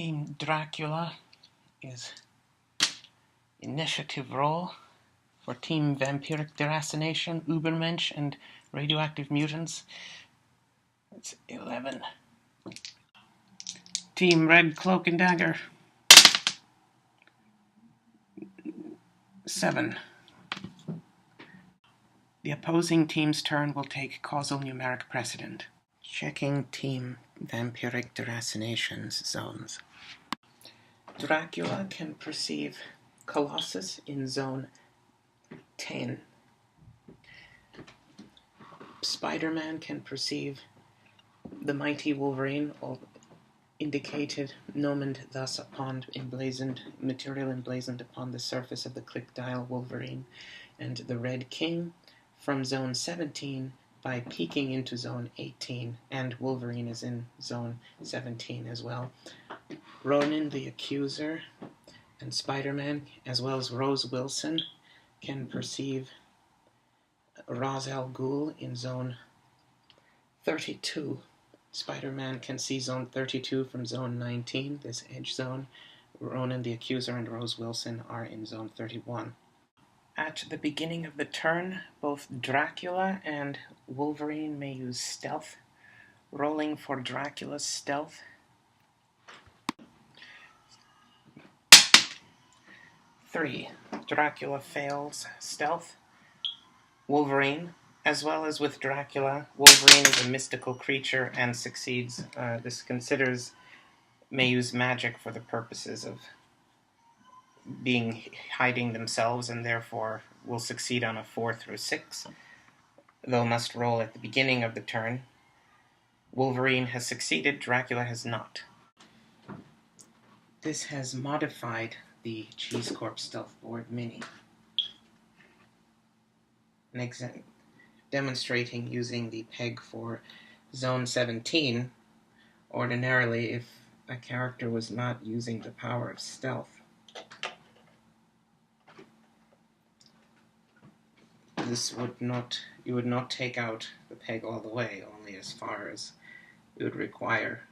Team Dracula is initiative roll. For Team Vampiric Derassination, Ubermensch, and Radioactive Mutants, it's 11. Team Red Cloak and Dagger, 7. The opposing team's turn will take causal numeric precedent. Checking Team Vampiric Deracination's zones. Dracula can perceive Colossus in zone 10. Spider-Man can perceive the mighty Wolverine, indicated, nomened thus upon material emblazoned upon the surface of the click dial Wolverine, and the Red King from zone 17 by peeking into zone 18, and Wolverine is in zone 17 as well. Ronan the Accuser and Spider-Man, as well as Rose Wilson, can perceive Ra's al Ghul in zone 32. Spider-Man can see zone 32 from zone 19, this edge zone. Ronan the Accuser and Rose Wilson are in zone 31. At the beginning of the turn, both Dracula and Wolverine may use stealth. Rolling for Dracula's stealth. 3. Dracula fails stealth. Wolverine, as well as with Dracula, Wolverine is a mystical creature and succeeds. This may use magic for the purposes of hiding themselves, and therefore will succeed on a 4 through 6, though must roll at the beginning of the turn. Wolverine has succeeded, Dracula has not. This has modified the Cheese Corp Stealth Board Mini. Demonstrating using the peg for zone 17, ordinarily if a character was not using the power of stealth, you would not take out the peg all the way, only as far as you would require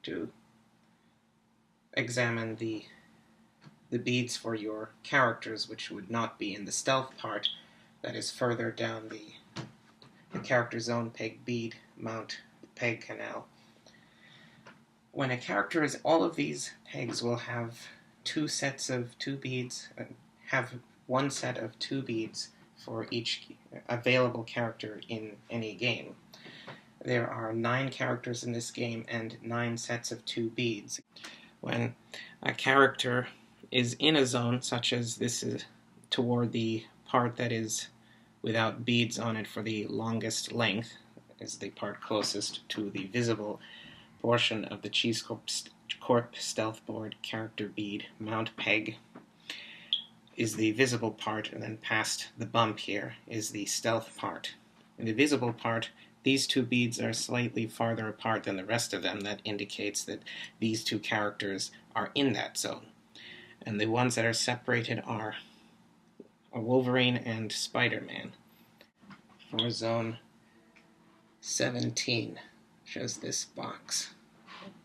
to examine the beads for your characters, which would not be in the stealth part, that is further down the character zone peg bead mount peg canal. When a character is, all of these pegs will have 2 sets of 2 beads, have 1 set of 2 beads for each available character in any game. There are 9 characters in this game and 9 sets of 2 beads. When a character is in a zone, such as this is toward the part that is without beads on it for the longest length, is the part closest to the visible portion of the Cheese Corp Stealth Board character bead mount peg, is the visible part, and then past the bump here is the stealth part. In the visible part, these 2 beads are slightly farther apart than the rest of them. That indicates that these 2 characters are in that zone. And the ones that are separated are Wolverine and Spider-Man. For zone 17, shows this box,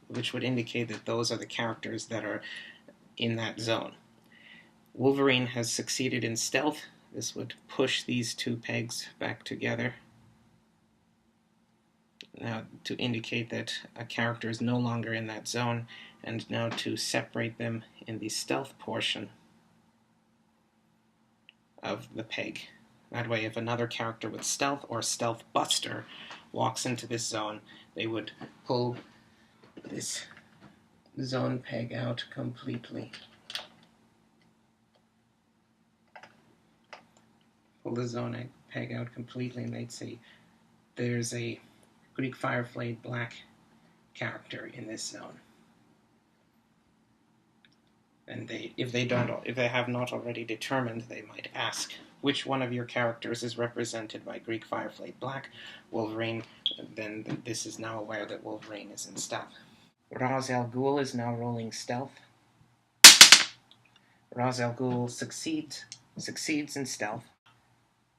which would indicate that those are the characters that are in that zone. Wolverine has succeeded in stealth. This would push these 2 pegs back together. Now, to indicate that a character is no longer in that zone, and now to separate them in the stealth portion of the peg. That way, if another character with stealth or stealth buster walks into this zone, they would pull this zone peg out completely. Pull the zone peg out completely, and they'd say there's a Greek Fireflame Black character in this zone. And if they have not already determined, they might ask which one of your characters is represented by Greek Fireflame Black, Wolverine. Then this is now aware that Wolverine is in stealth. Ra's al Ghul is now rolling stealth. Ra's al Ghul succeeds in stealth.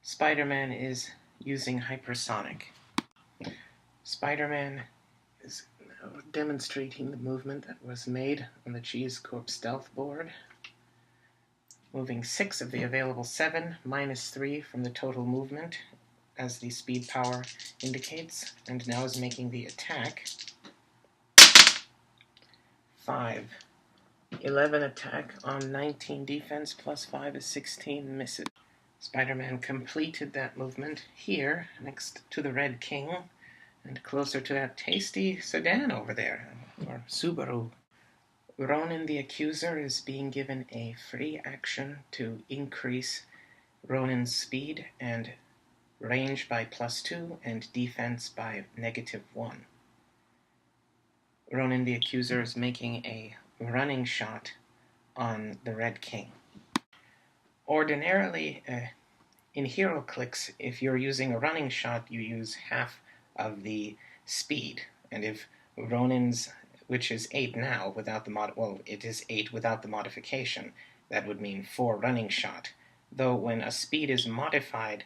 Spider-Man is using hypersonic. Spider-Man is demonstrating the movement that was made on the Cheese Corp stealth board. Moving 6 of the available 7, minus 3 from the total movement, as the speed power indicates, and now is making the attack. 5. 11 attack on 19 defense, plus 5 is 16, misses. Spider-Man completed that movement here, next to the Red King, and closer to that tasty sedan over there, or Subaru. Ronan the Accuser is being given a free action to increase Ronan's speed and range by +2 and defense by -1. Ronan the Accuser is making a running shot on the Red King. Ordinarily, in heroclix, if you're using a running shot, you use half of the speed. And if Ronan's, which is 8 now, without the it is 8 without the modification, that would mean 4 running shot. Though when a speed is modified,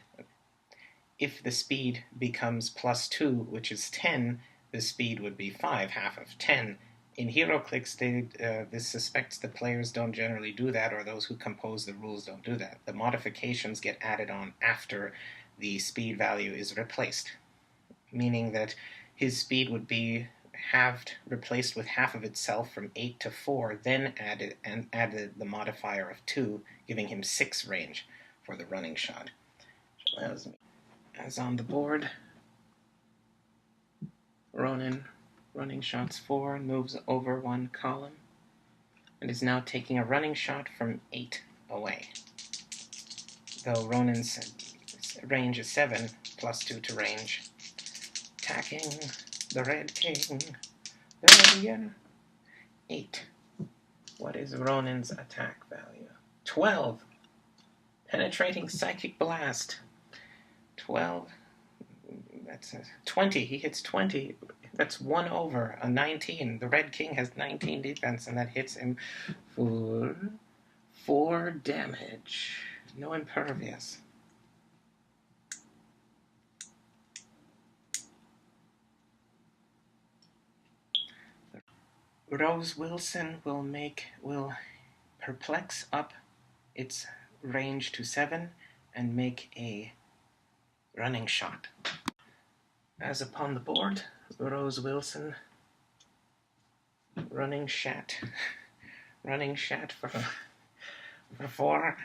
if the speed becomes +2, which is 10, the speed would be 5, half of 10. In heroclix, this suspects that players don't generally do that, or those who compose the rules don't do that. The modifications get added on after the speed value is replaced, meaning that his speed would be halved, replaced with half of itself from 8 to 4, then added the modifier of 2, giving him 6 range for the running shot. As on the board, Ronan running shots 4, moves over 1 column, and is now taking a running shot from 8 away. Though Ronan's range is 7, +2 to range. Attacking the Red King. There again. 8. What is Ronan's attack value? 12. Penetrating Psychic Blast. 12. That's 20. He hits 20. That's 1 over a 19. The Red King has 19 defense, and that hits him for 4 damage. No impervious. Rose Wilson will perplex up its range to 7 and make a running shot. As upon the board, Rose Wilson running shat for 4,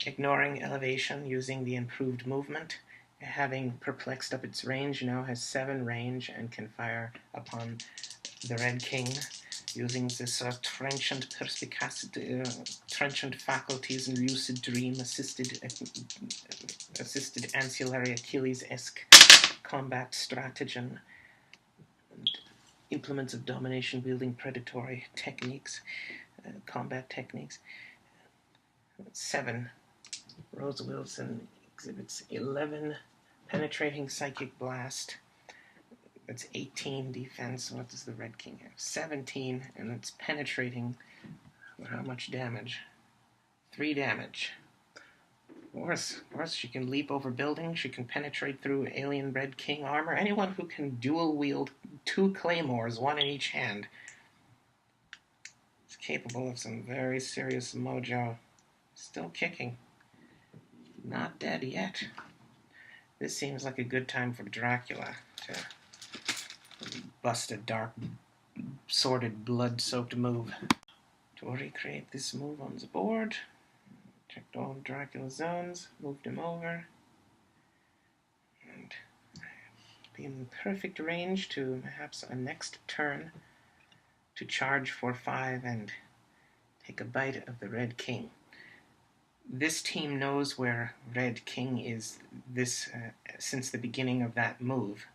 ignoring elevation using the improved movement. Having perplexed up its range, now has 7 range and can fire upon the Red King using this trenchant perspicacity, trenchant faculties and lucid dream assisted ancillary Achilles-esque combat stratagem and implements of domination wielding predatory techniques, combat techniques. 7. Rose Wilson exhibits 11 penetrating psychic blast. That's 18 defense. What does the Red King have? 17, and it's penetrating. How much damage? 3 damage. Worse, she can leap over buildings. She can penetrate through alien Red King armor. Anyone who can dual wield 2 claymores, 1 in each hand, is capable of some very serious mojo. Still kicking. Not dead yet. This seems like a good time for Dracula to bust a dark, sordid, blood-soaked move. To recreate this move on the board, checked all of Dracula's zones, moved him over, and be in perfect range to perhaps a next turn to charge for 5 and take a bite of the Red King. This team knows where Red King is since the beginning of that move,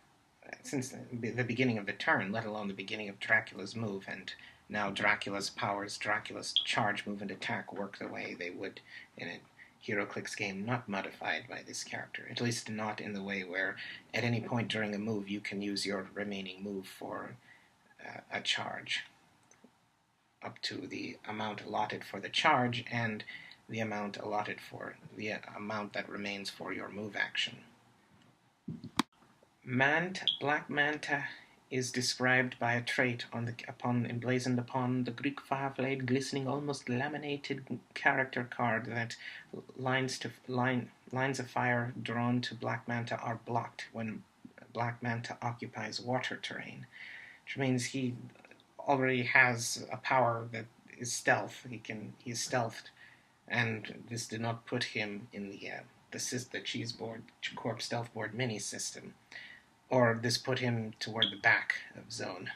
since the beginning of the turn, let alone the beginning of Dracula's move, and now Dracula's powers, Dracula's charge, move, and attack work the way they would in a heroclix game not modified by this character, at least not in the way where at any point during a move you can use your remaining move for a charge, up to the amount allotted for the charge and the amount allotted for the amount that remains for your move action. Black Manta is described by a trait emblazoned upon the Greek fireblade, glistening, almost laminated character card that lines of fire drawn to Black Manta are blocked when Black Manta occupies water terrain, which means he already has a power that is stealth. He's stealthed, and this did not put him in the cheese board corp stealth board mini system. Or this put him toward the back of zone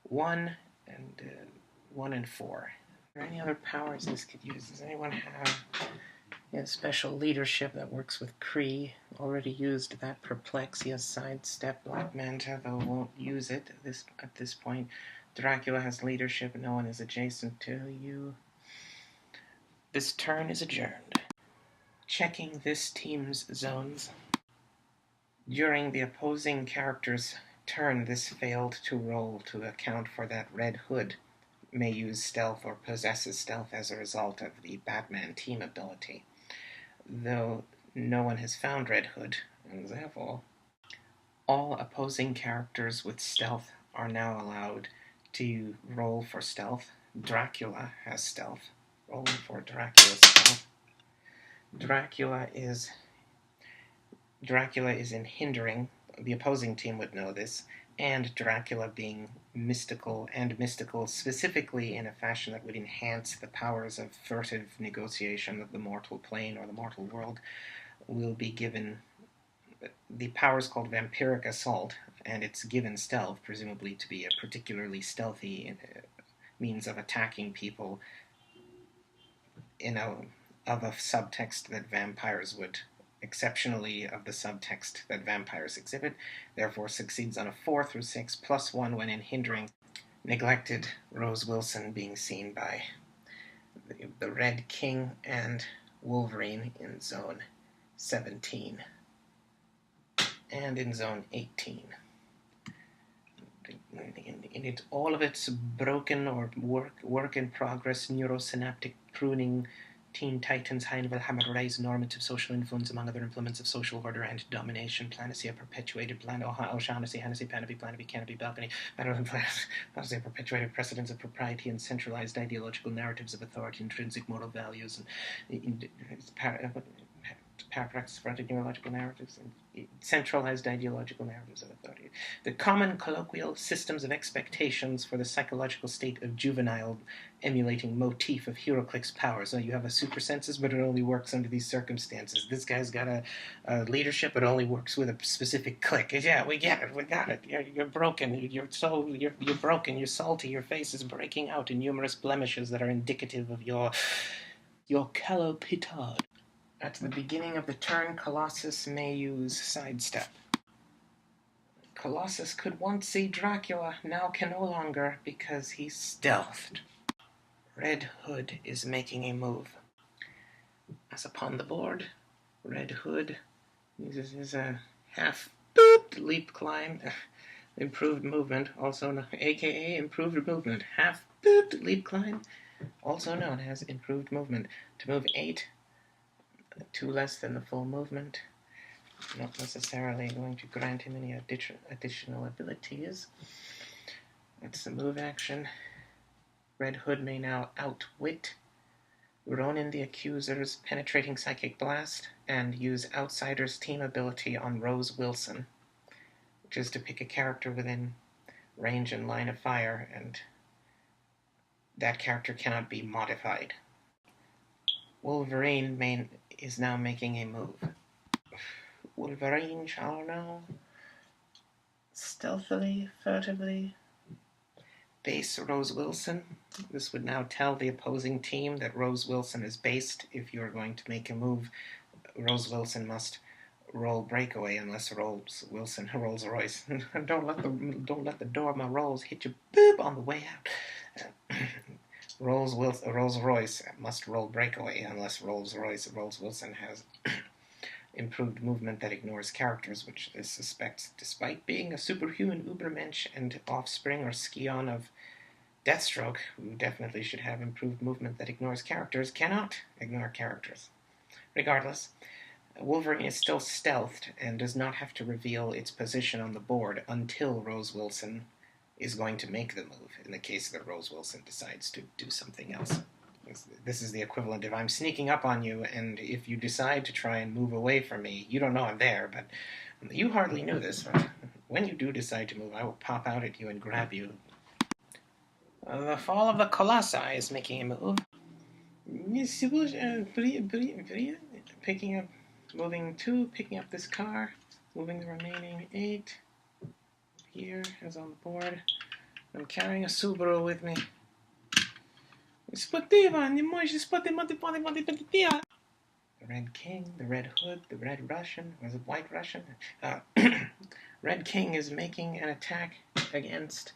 1 and 4. Are there any other powers this could use? Does anyone have special leadership that works with Kree? Already used that perplex. He has sidestep Black Manta, though won't use it at this point. Dracula has leadership. No one is adjacent to you. This turn is adjourned. Checking this team's zones. During the opposing character's turn, this failed to roll to account for that Red Hood may use stealth or possesses stealth as a result of the Batman team ability. Though no one has found Red Hood, and therefore all opposing characters with stealth are now allowed to roll for stealth. Dracula has stealth. Rolling for Dracula's stealth. Dracula is in hindering. The opposing team would know this, and Dracula being mystical specifically in a fashion that would enhance the powers of furtive negotiation of the mortal plane or the mortal world, will be given the powers called vapiric assault, and it's given stealth, presumably to be a particularly stealthy means of attacking people of a subtext that vampires would exceptionally of the subtext that vampires exhibit, therefore succeeds on a 4 through 6 plus 1 when in hindering. Neglected Rose Wilson being seen by the Red King and Wolverine in Zone 17 and in Zone 18. All of its broken or work in progress neurosynaptic pruning Teen Titans, Heinville, Hammer Rise, normative social influence, among other implements of social order and domination, Planacy, perpetuated plan, O'Shaughnessy, Hennessy, Planety, Canopy, Balcony, Planacy, perpetuated precedents of propriety and centralized ideological narratives of authority, intrinsic moral values, and paragraphs, fronted neurological narratives, and centralized ideological narratives of authority. The common colloquial systems of expectations for the psychological state of juvenile emulating motif of heroclix powers. So you have a super senses, but it only works under these circumstances. This guy's got a leadership, it only works with a specific click. Yeah, we get it, we got it. You're broken, you're broken, you're salty, your face is breaking out in numerous blemishes that are indicative of your calopitard. At the beginning of the turn, Colossus may use sidestep. Colossus could once see Dracula, now can no longer because he's stealthed. Red Hood is making a move. As upon the board, Red Hood uses his half leap climb, improved movement, aka improved movement, half leap climb, also known as improved movement, to move 8. 2 less than the full movement, not necessarily going to grant him any additional abilities. That's the move action. Red Hood may now outwit Ronan the Accuser's penetrating psychic blast and use Outsider's team ability on Rose Wilson, which is to pick a character within range and line of fire, and that character cannot be modified. Wolverine is now making a move. Wolverine shall now stealthily, furtively base Rose Wilson. This would now tell the opposing team that Rose Wilson is based. If you're going to make a move, Rose Wilson must roll breakaway unless Rose Wilson rolls Royce. Don't let the door of my rolls hit you on the way out. Rolls Royce must roll breakaway unless Rolls Wilson has improved movement that ignores characters, which this suspects, despite being a superhuman Ubermensch and offspring or scion of Deathstroke, who definitely should have improved movement that ignores characters, cannot ignore characters. Regardless, Wolverine is still stealthed and does not have to reveal its position on the board until Rose Wilson is going to make the move, in the case that Rose Wilson decides to do something else. This is the equivalent of I'm sneaking up on you, and if you decide to try and move away from me, you don't know I'm there, but you hardly knew this. But when you do decide to move, I will pop out at you and grab you. The Fall of the Colossi is making a move. Picking up, moving 2, picking up this car, moving the remaining 8. Here is on the board. I'm carrying a Subaru with me. The Red King, the Red Hood, the Red Russian, was it White Russian? Red King is making an attack against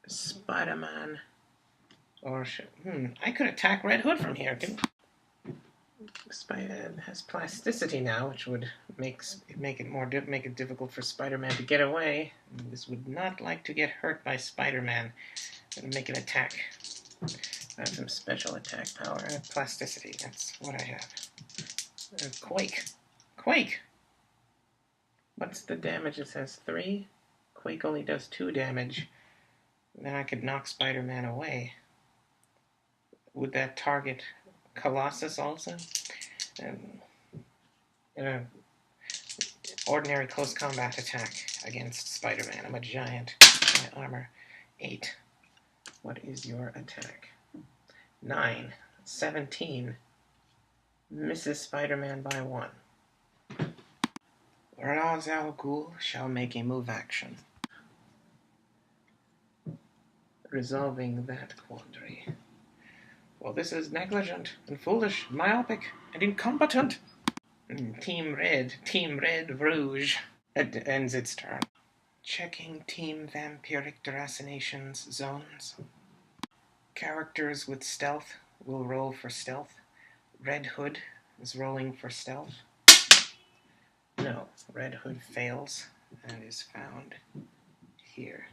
Spider-Man. Or I could attack Red Hood from here. Spider has plasticity now, which would make it difficult for Spider-Man to get away. This would not like to get hurt by Spider-Man and make an attack. I have some special attack power. Plasticity, that's what I have. Quake. Quake! What's the damage? It says 3. Quake only does 2 damage. Then I could knock Spider-Man away. Would that target Colossus also? In an ordinary close combat attack against Spider-Man. I'm a giant. My armor 8. What is your attack? 9. 17. Misses Spider-Man by 1. Ra's al Ghul shall make a move action, resolving that quandary. Well, this is negligent and foolish, myopic and incompetent. Team Red, Rouge. It ends its turn. Checking Team Vampiric Derascination's zones. Characters with stealth will roll for stealth. Red Hood is rolling for stealth. No, Red Hood fails and is found here.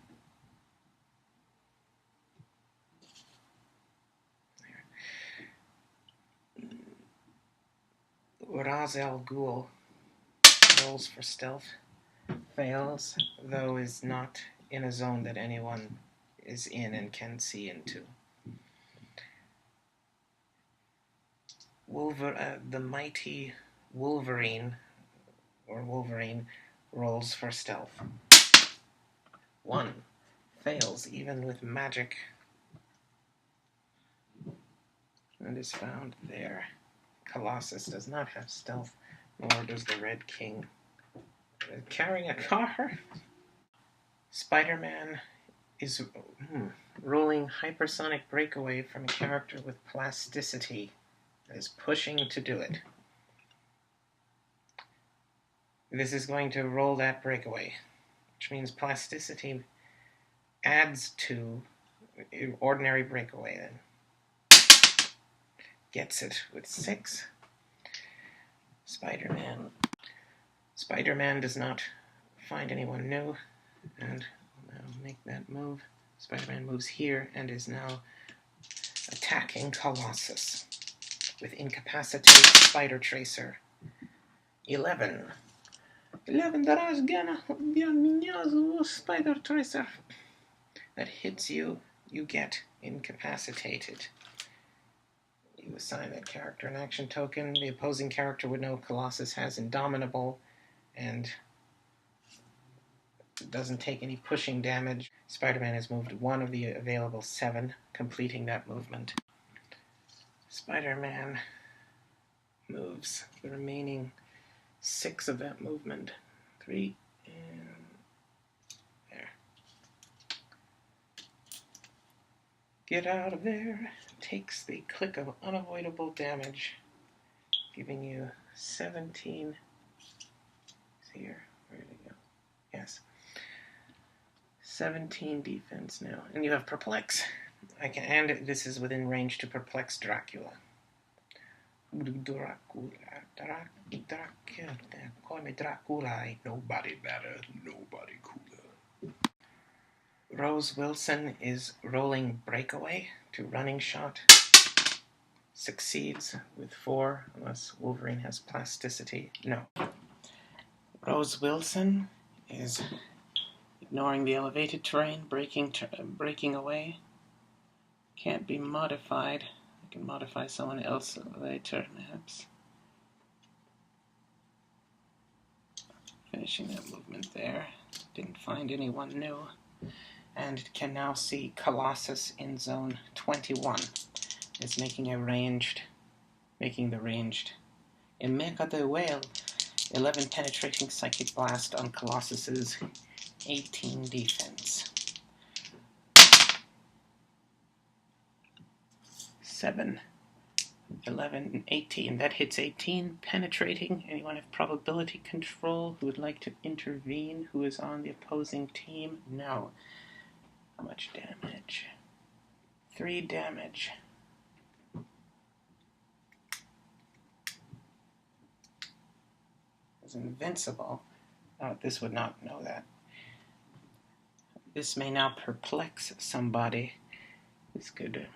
Ra's al Ghul rolls for stealth, fails, though is not in a zone that anyone is in and can see into. The mighty Wolverine rolls for stealth. 1, fails even with magic, and is found there. Colossus does not have stealth, nor does the Red King. Carrying a car? Spider-Man is rolling hypersonic breakaway from a character with plasticity and is pushing to do it. This is going to roll that breakaway, which means plasticity adds to ordinary breakaway then. Gets it with 6. Spider-Man does not find anyone new, and will now make that move. Spider-Man moves here and is now attacking Colossus with Incapacitate Spider Tracer. 11. Spider Tracer. That hits you, you get incapacitated. You assign that character an action token. The opposing character would know Colossus has Indomitable and doesn't take any pushing damage. Spider-Man has moved 1 of the available 7, completing that movement. Spider-Man moves the remaining 6 of that movement. 3 and there. Get out of there. Takes the click of unavoidable damage, giving you 17. Here, where did it go? Yes. 17 defense now. And you have Perplex. And this is within range to Perplex Dracula. Call me Dracula, ain't nobody better, nobody cooler. Rose Wilson is rolling breakaway to running shot succeeds with 4, unless Wolverine has plasticity. No. Rose Wilson is ignoring the elevated terrain, breaking away. Can't be modified. I can modify someone else later, perhaps. Finishing that movement there. Didn't find anyone new. And it can now see Colossus in zone 21. It's making the ranged Emeka the Whale 11 penetrating psychic blast on Colossus's 18 defense. 7, 11, 18. That hits 18 penetrating. Anyone have probability control who would like to intervene? Who is on the opposing team? No. How much damage? 3 damage. It's invincible. Oh, this would not know that. This may now perplex somebody. This could...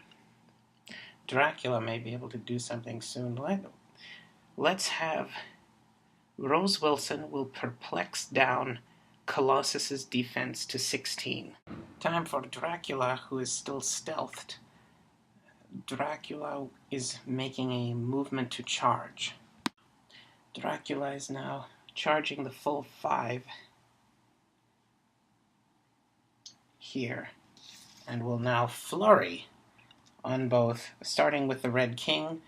Dracula may be able to do something soon. Let's have... Rose Wilson will perplex down Colossus's defense to 16. Time for Dracula, who is still stealthed. Dracula is making a movement to charge. Dracula is now charging the full 5 here, and will now flurry on both, starting with the Red King.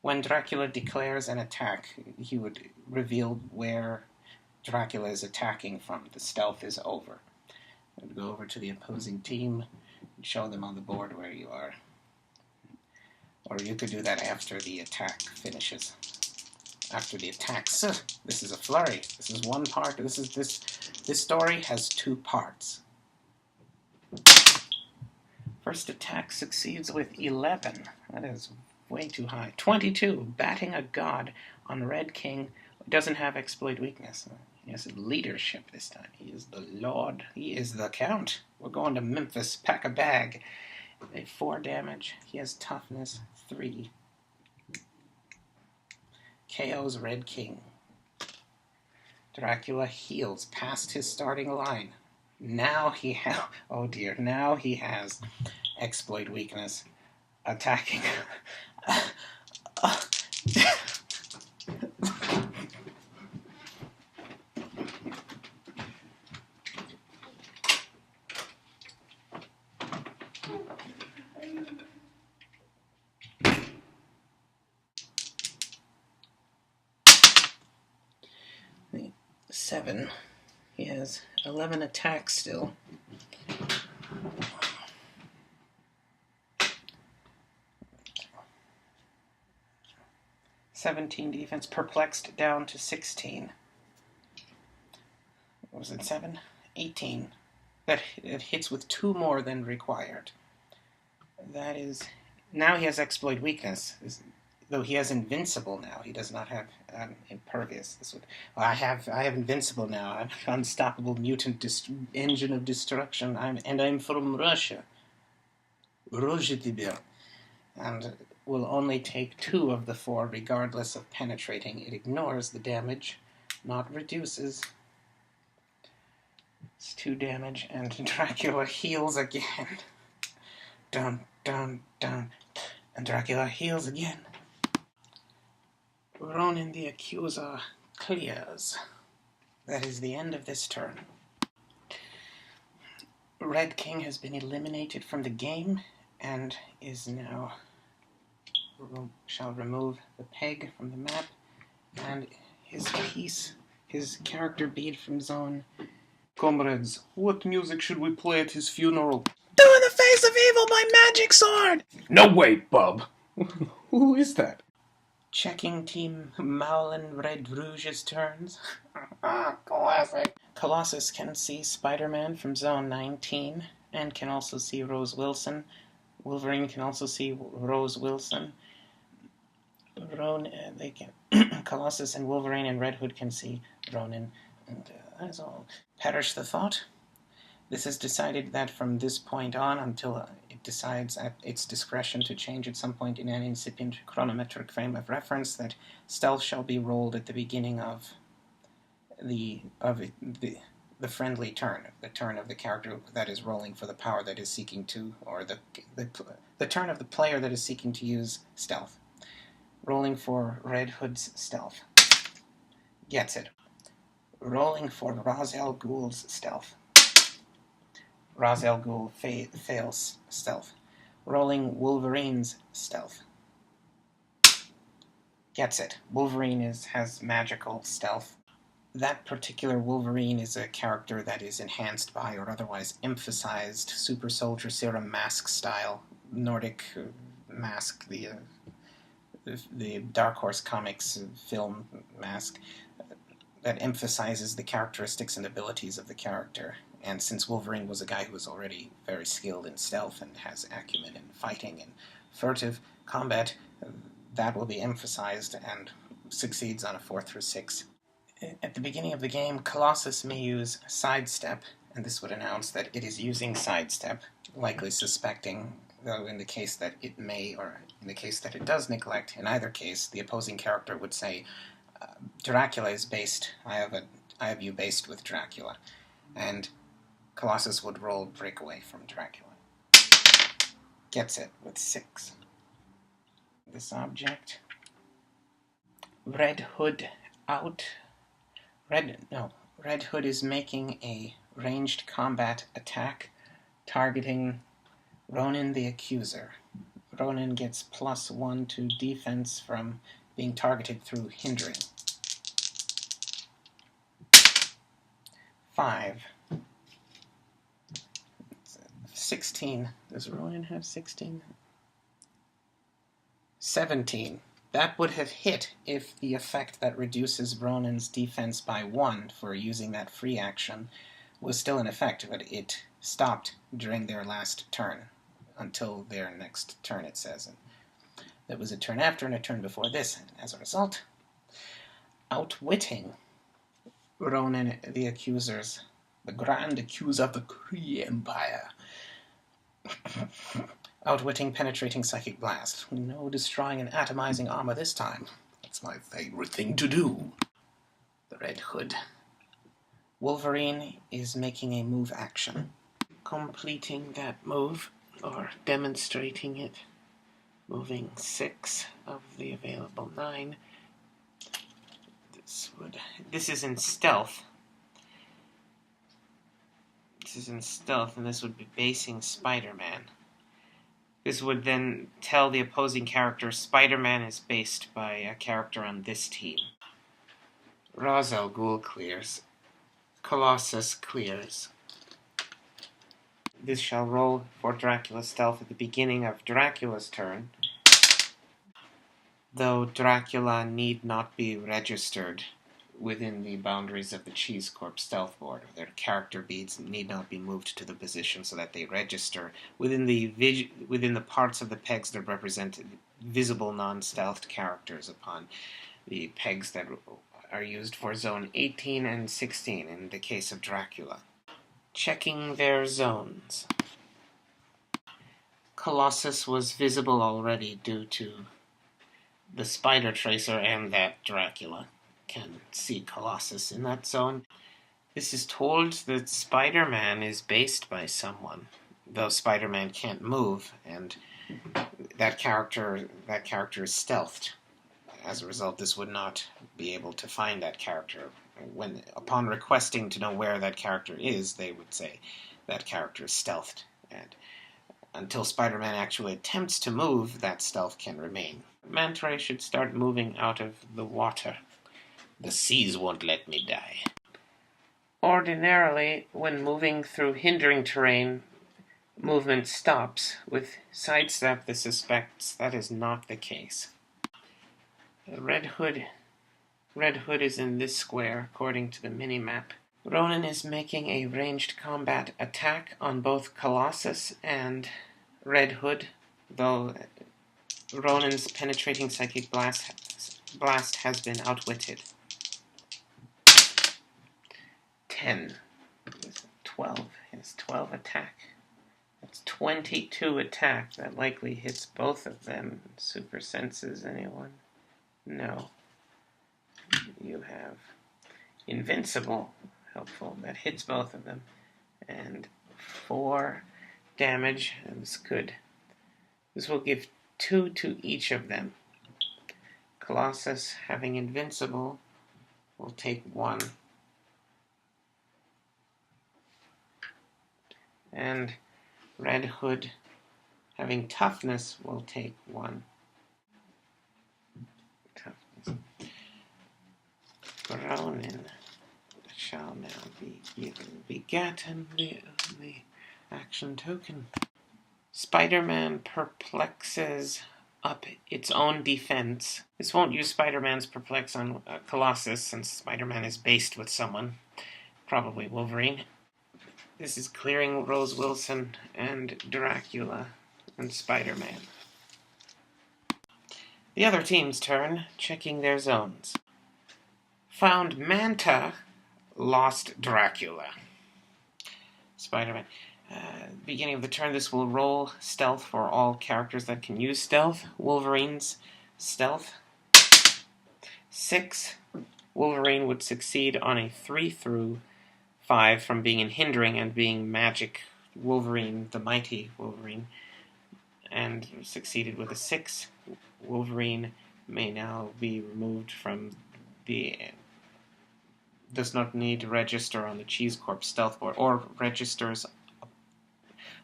When Dracula declares an attack, he would reveal where Dracula is attacking from. The stealth is over. I would go over to the opposing team and show them on the board where you are. Or you could do that after the attack finishes. After the attacks. This is a flurry. This is one part. This story has 2 parts. First attack succeeds with 11. That is way too high. 22, batting a god on Red King. Doesn't have exploit weakness. He has leadership this time. He is the Lord. He is the Count. We're going to Memphis. Pack a bag. 4 damage. He has toughness 3. KO's Red King. Dracula heals past his starting line. Now he has... Oh dear. Now he has exploit weakness. Attacking... 7. He has 11 attacks still. (17) defense, perplexed down to 16. What was it, 7? 18. That it hits with 2 more than required. That is... Now he has exploit weakness. Though he has invincible now. He does not have impervious. I have invincible now. I'm an unstoppable mutant engine of destruction. I'm from Russia. And will only take 2 of the 4 regardless of penetrating. It ignores the damage, not reduces. It's 2 damage, and Dracula heals again. Dun, dun, dun. And Dracula heals again. Ronan the Accuser clears. That is the end of this turn. Red King has been eliminated from the game and is now... shall remove the peg from the map and his character bead from zone. Comrades, what music should we play at his funeral? Do in the face of evil my magic sword! No way, bub! Who is that? Checking Team Maulin Red Rouge's turns. Classic. Colossus can see Spider-Man from zone 19 and can also see Rose Wilson. Wolverine can also see Rose Wilson. Colossus and Wolverine and Red Hood can see Ronan. And that's all. Perish the thought. This has decided that from this point on until it decides at its discretion to change at some point in an incipient chronometric frame of reference that stealth shall be rolled at the beginning of the friendly turn, the turn of the character that is rolling for the power that is seeking to, or the turn of the player that is seeking to use stealth. Rolling for Red Hood's stealth. Gets it. Rolling for Ra's al Ghul's stealth. Ra's al Ghul fails stealth. Rolling Wolverine's stealth. Gets it. Wolverine has magical stealth. That particular Wolverine is a character that is enhanced by or otherwise emphasized super soldier serum mask style, Nordic mask, the Dark Horse Comics film mask, that emphasizes the characteristics and abilities of the character. And since Wolverine was a guy who was already very skilled in stealth and has acumen in fighting and furtive combat, that will be emphasized and succeeds on a 4 through 6. At the beginning of the game, Colossus may use Sidestep, and this would announce that it is using Sidestep, likely suspecting, though in the case that it may, or in the case that it does neglect, in either case, the opposing character would say, Dracula is based, I have you based with Dracula, and Colossus would roll breakaway from Dracula. Gets it with 6. This object. Red Hood out. Red Hood is making a ranged combat attack targeting Ronan the Accuser. Ronan gets +1 to defense from being targeted through hindering. 5. 16. Does Ronan have 16? 17. That would have hit if the effect that reduces Ronan's defense by 1 for using that free action was still in effect, but it stopped during their last turn, until their next turn, it says. And there was a turn after and a turn before this, and as a result, outwitting Ronan the Accusers, the Grand Accuser of the Kree Empire. Outwitting Penetrating Psychic Blast. No destroying and atomizing armor this time. That's my favorite thing to do. The Red Hood. Wolverine is making a move action. Completing that move, or demonstrating it, moving 6 of the available 9. This is in stealth. And this would be basing Spider-Man. This would then tell the opposing character Spider-Man is based by a character on this team. Ra's al Ghul clears. Colossus clears. This shall roll for Dracula's stealth at the beginning of Dracula's turn, though Dracula need not be registered within the boundaries of the Cheese Corp stealth board. Their character beads need not be moved to the position so that they register within the parts of the pegs that represent visible non-stealthed characters upon the pegs that are used for Zone 18 and 16 in the case of Dracula. Checking their zones. Colossus was visible already due to the Spider Tracer and that Dracula can see Colossus in that zone. This is told that Spider-Man is based by someone, though Spider-Man can't move, and that character is stealthed. As a result, this would not be able to find that character. Upon requesting to know where that character is, they would say that character is stealthed, and until Spider-Man actually attempts to move, that stealth can remain. Manta Ray should start moving out of the water. The seas won't let me die. Ordinarily, when moving through hindering terrain, movement stops. With Sidestep, this suspects that is not the case. Red Hood is in this square, according to the mini-map. Ronan is making a ranged combat attack on both Colossus and Red Hood, though Ronan's Penetrating Psychic Blast has been outwitted. 10. 12. His 12 attack. That's 22 attack. That likely hits both of them. Super senses anyone? No. You have invincible. Helpful. That hits both of them. And 4 damage. That's good. This will give 2 to each of them. Colossus, having invincible, will take 1. And Red Hood, having toughness, will take 1. Toughness. Ronin shall now be begotten the action token. Spider-Man perplexes up its own defense. This won't use Spider-Man's perplex on Colossus, since Spider-Man is based with someone, probably Wolverine. This is clearing Rose Wilson and Dracula and Spider-Man. The other team's turn, checking their zones. Found Manta, lost Dracula. Spider-Man. Beginning of the turn, this will roll stealth for all characters that can use stealth. Wolverine's stealth. 6. Wolverine would succeed on a 3 through 5 from being in hindering and being magic Wolverine, the mighty Wolverine, and succeeded with a 6. Wolverine may now be removed from the... does not need to register on the Cheese Corp stealth board, or registers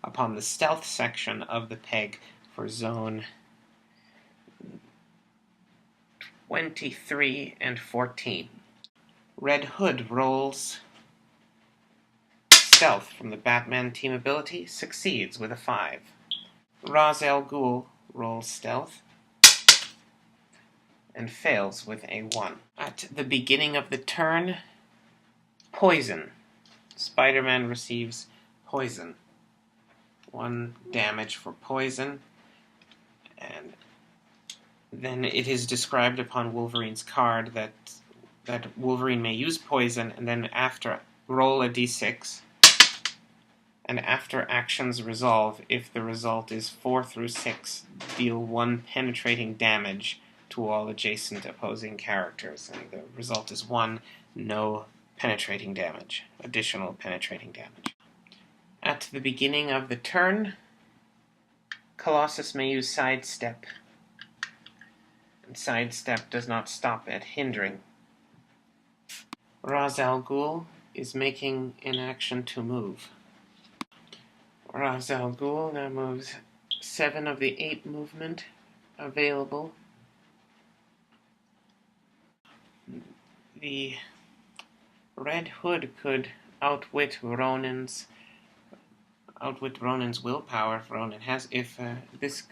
upon the stealth section of the peg for zone 23 and 14. Red Hood rolls stealth from the Batman team ability, succeeds with a 5. Ra's al Ghul rolls stealth and fails with a 1. At the beginning of the turn, poison. Spider-Man receives poison. 1 damage for poison, and then it is described upon Wolverine's card that Wolverine may use poison, and then after roll a d6, and after actions resolve, if the result is 4 through 6, deal 1 penetrating damage to all adjacent opposing characters, and the result is 1, no penetrating damage, additional penetrating damage. At the beginning of the turn, Colossus may use sidestep, and sidestep does not stop at hindering. Ra's al Ghul is making an action to move. Ra's al Ghul now moves 7 of the 8 movement available. The Red Hood could outwit Ronin's willpower. If Ronin has, this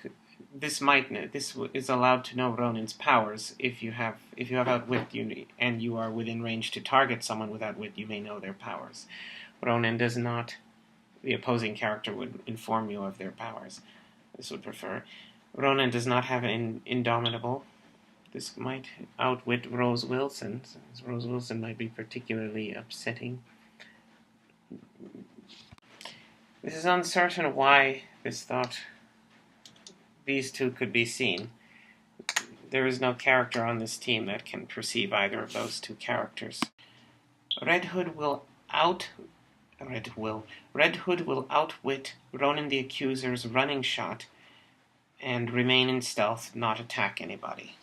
is allowed to know Ronin's powers. If you have outwit, and you are within range to target someone with outwit, you may know their powers. Ronin does not. The opposing character would inform you of their powers. This would prefer. Ronin does not have an indomitable. This might outwit Rose Wilson. Rose Wilson might be particularly upsetting. This is uncertain why this thought these two could be seen. There is no character on this team that can perceive either of those two characters. Red Hood will outwit Ronin the Accuser's running shot and remain in stealth, not attack anybody.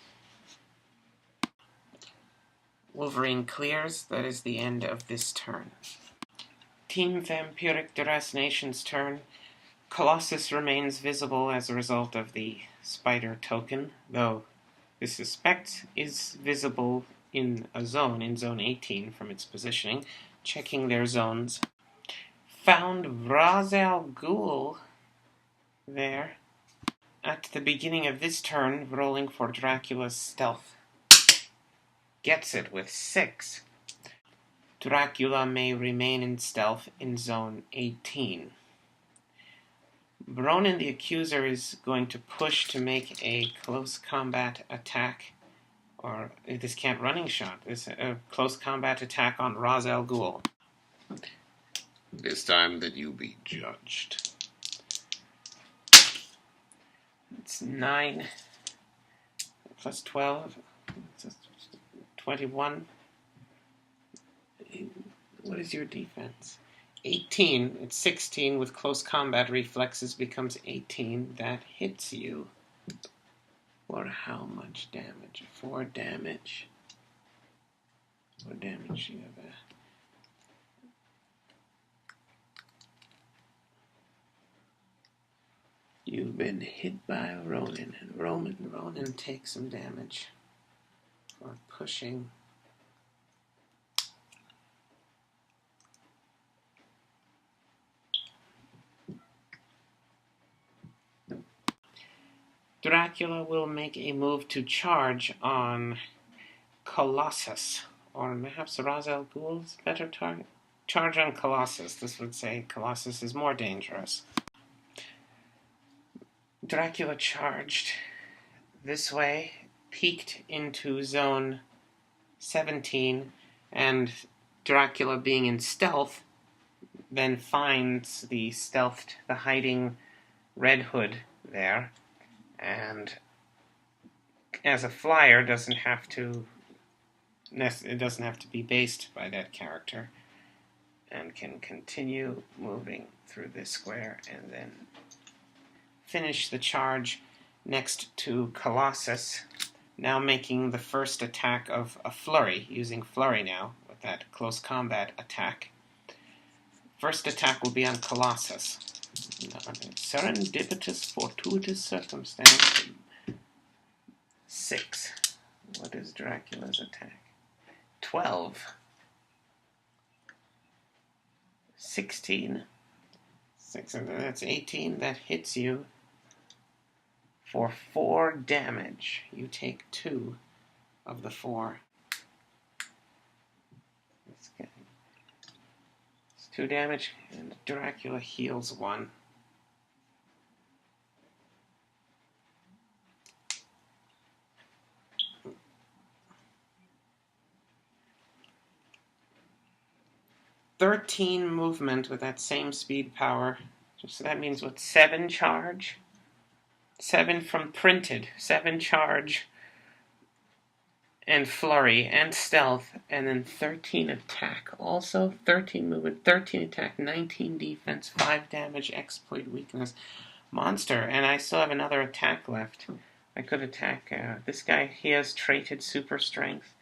Wolverine clears. That is the end of this turn. Team Vampiric Derascination's turn. Colossus remains visible as a result of the spider token, though this suspect is visible in zone 18 from its positioning. Checking their zones. Found Ra's al Ghul there. At the beginning of this turn, rolling for Dracula's stealth. Gets it with 6. Dracula may remain in stealth in zone 18. Ronin the Accuser is going to push to make a close combat attack, or this can't running shot. It's a close combat attack on Ra's al Ghul. It is time that you be judged. It's 9 plus 12. It's 21. What is your defense? 18. It's 16 with close combat reflexes becomes 18. That hits you. For how much damage? 4 damage. 4 damage. You have a... You've been hit by a Ronin, and Ronin takes some damage for pushing. Dracula will make a move to charge on Colossus, or perhaps Ra's al Ghul's better target. Charge on Colossus. This would say Colossus is more dangerous. Dracula charged this way, peeked into zone 17, and Dracula, being in stealth, then finds the hiding Red Hood there, and as a flyer, it doesn't have to be based by that character, and can continue moving through this square and then finish the charge next to Colossus, now making the first attack of a flurry, using flurry now with that close combat attack. First attack will be on Colossus. Serendipitous, fortuitous circumstance. 6. What is Dracula's attack? 12. 16. 6, and that's 18. That hits you for 4 damage. You take 2 of the 4. It's 2 damage, and Dracula heals 1. "13 movement with that same speed power." So that means what? 7 charge? 7 from printed. 7 charge and flurry and stealth, and then 13 attack. Also 13 movement, 13 attack, 19 defense, 5 damage, exploit, weakness, monster. And I still have another attack left. I could attack this guy. He has traded super strength.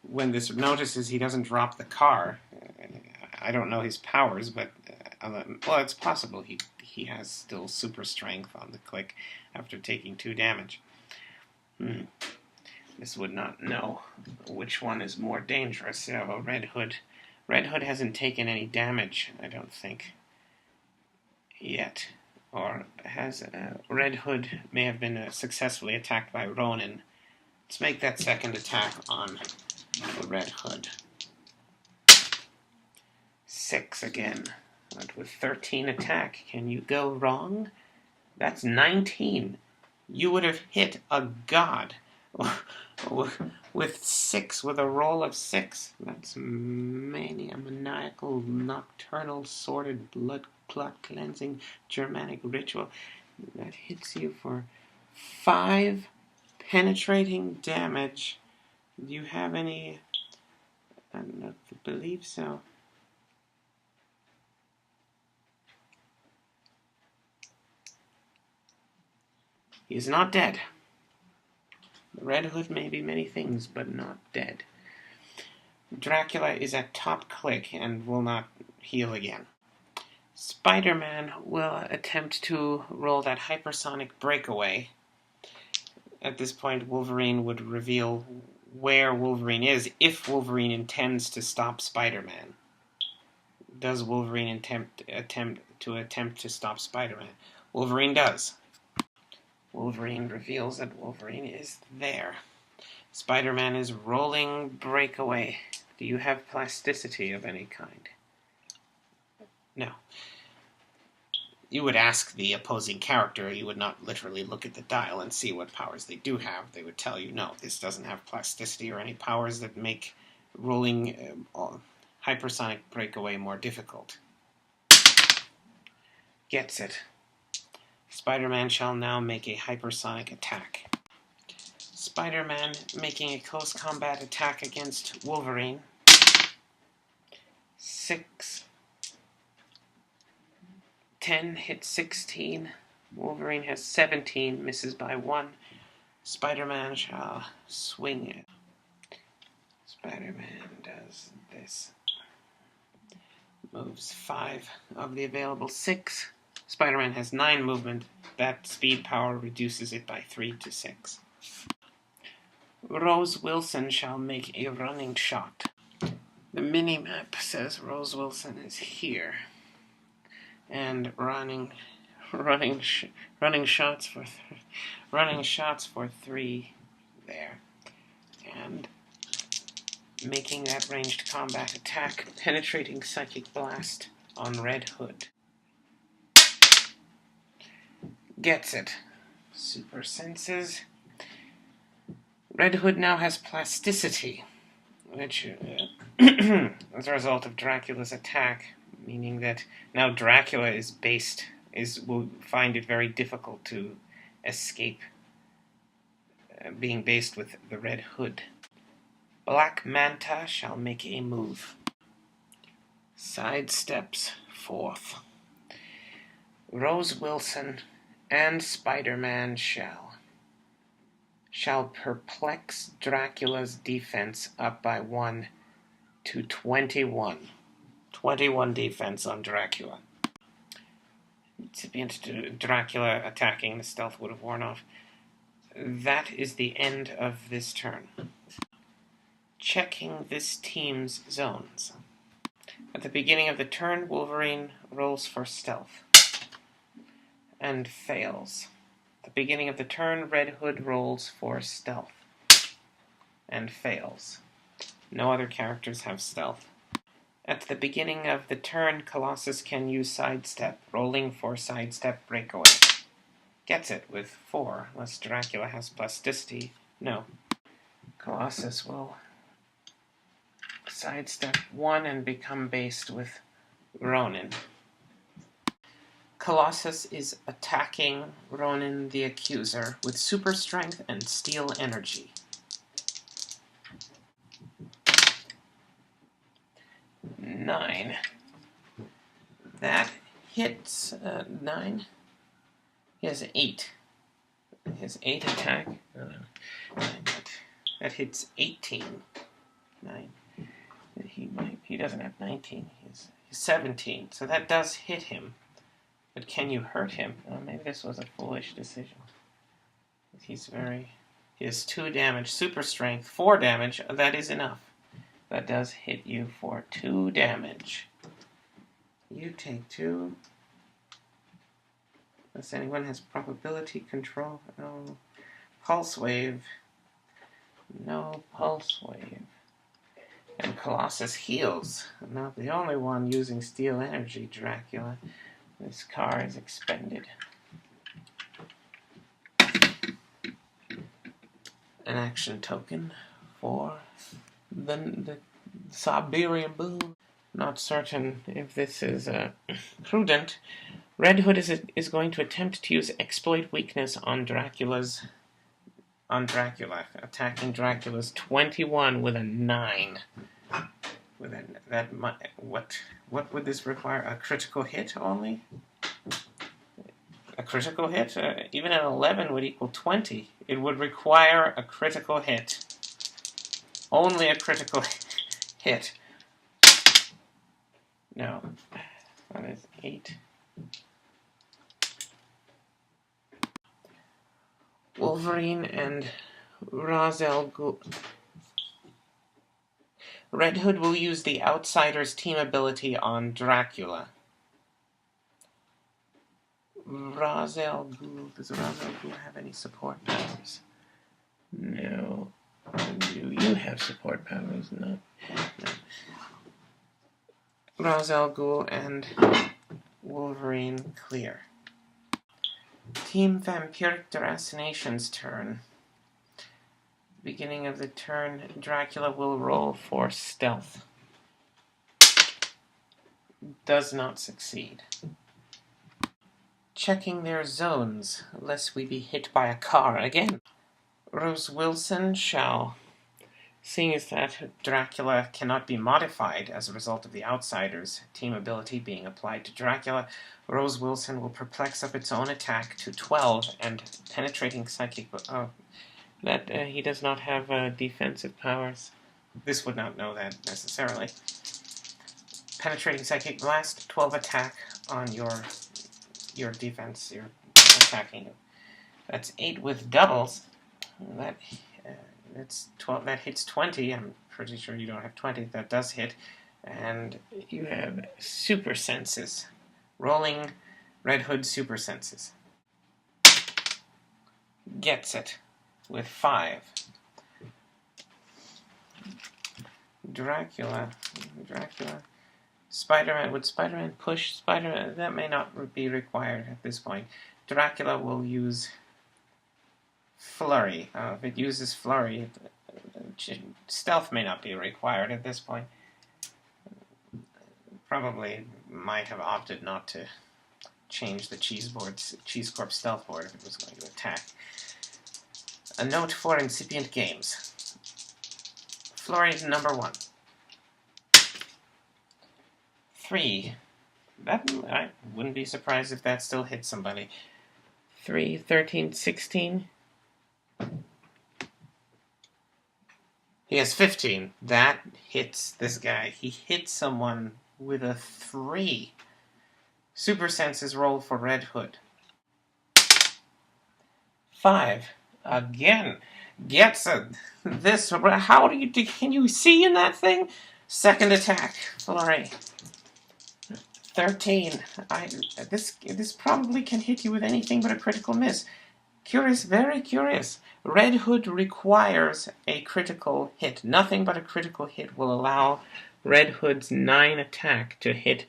When this notices he doesn't drop the car, I don't know his powers, but well, it's possible he has still super strength on the click after taking 2 damage. This would not know which one is more dangerous. Red Hood. Red Hood hasn't taken any damage, I don't think, yet. Or has Red Hood may have been successfully attacked by Ronin. Let's make that second attack on the Red Hood. 6 again. But with 13 attack, can you go wrong? That's 19. You would have hit a god with 6, with a roll of 6. That's mania, maniacal, nocturnal, sordid, blood clot cleansing, Germanic ritual. That hits you for 5 penetrating damage. Do you have any? I don't believe so. He's not dead. The Red Hood may be many things, but not dead. Dracula is at top click and will not heal again. Spider-Man will attempt to roll that hypersonic breakaway. At this point, Wolverine would reveal where Wolverine is, if Wolverine intends to stop Spider-Man. Does Wolverine attempt to stop Spider-Man? Wolverine does. Wolverine reveals that Wolverine is there. Spider-Man is rolling breakaway. Do you have plasticity of any kind? No. You would ask the opposing character. You would not literally look at the dial and see what powers they do have. They would tell you, no, this doesn't have plasticity or any powers that make rolling hypersonic breakaway more difficult. Gets it. Spider-Man shall now make a hypersonic attack. Spider-Man making a close combat attack against Wolverine. 6. 10 hits 16. Wolverine has 17, misses by 1. Spider-Man shall swing it. Spider-Man does this. Moves 5 of the available 6. Spider-Man has 9 movement. That speed power reduces it by 3 to 6. Rose Wilson shall make a running shot. The mini-map says Rose Wilson is here. And running shots for 3 there. And making that ranged combat attack, penetrating psychic blast on Red Hood. Gets it. Super senses. Red Hood now has plasticity, which as a result of Dracula's attack, meaning that now Dracula will find it very difficult to escape being based with the Red Hood. Black Manta shall make a move. Sidesteps 4th. Rose Wilson and Spider-Man shall perplex Dracula's defense up by 1 to 21. 21 defense on Dracula. Dracula attacking, the stealth would have worn off. That is the end of this turn. Checking this team's zones. At the beginning of the turn, Wolverine rolls for stealth and fails. At the beginning of the turn, Red Hood rolls for stealth and fails. No other characters have stealth. At the beginning of the turn, Colossus can use sidestep, rolling for sidestep breakaway. Gets it with 4, unless Dracula has plasticity. No. Colossus will sidestep 1 and become based with Ronin. Colossus is attacking Ronin the Accuser with super strength and steel energy. Nine. That hits 9. He has 8. His 8 attack. That hits 18. 9. He doesn't have 19. He's 17. So that does hit him. But can you hurt him? Oh, maybe this was a foolish decision. He has 2 damage, super strength, 4 damage. That is enough. That does hit you for 2 damage. You take 2. Unless anyone has probability control. No. Pulse wave. No pulse wave. And Colossus heals. I'm not the only one using steel energy, Dracula. This car is expended. An action token for the Siberian Boom. Not certain if this is prudent. Red Hood is going to attempt to use exploit weakness on Dracula, attacking Dracula's 21 with a 9. What would this require? A critical hit only? A critical hit? Even an 11 would equal 20. It would require a critical hit. Only a critical hit. No. That is 8. Wolverine and Ra's al Ghul. Red Hood will use the Outsider's team ability on Dracula. Ra's al Ghul. Does Ra's al Ghul have any support powers? No. Do you have support powers? No. Ra's al Ghul and Wolverine clear. Team Vampiric Derasination's turn. Beginning of the turn, Dracula will roll for stealth. Does not succeed. Checking their zones, lest we be hit by a car again. Rose Wilson shall, seeing as that Dracula cannot be modified as a result of the Outsider's team ability being applied to Dracula, Rose Wilson will perplex up its own attack to 12 and penetrating psychic... he does not have defensive powers. This would not know that necessarily. Penetrating psychic blast, 12 attack on your defense, your attacking. That's 8 with doubles. That's 12. That hits 20. I'm pretty sure you don't have 20. That does hit, and you have super senses. Rolling Red Hood super senses. Gets it with 5. Dracula. Spider-Man. Would Spider-Man push Spider-Man? That may not be required at this point. Dracula will use Flurry. If it uses Flurry, stealth may not be required at this point. Probably might have opted not to change the Cheese Corp stealth board if it was going to attack. A note for incipient games. Flurry number 1. 3. I wouldn't be surprised if that still hits somebody. 3, 13, 16. He has 15. That hits this guy. He hits someone with a 3. Super senses roll for Red Hood. 5. Again. Gets this. How do you... Can you see in that thing? Second attack. Flurry. 13. This probably can hit you with anything but a critical miss. Curious, very curious. Red Hood requires a critical hit. Nothing but a critical hit will allow Red Hood's 9 attack to hit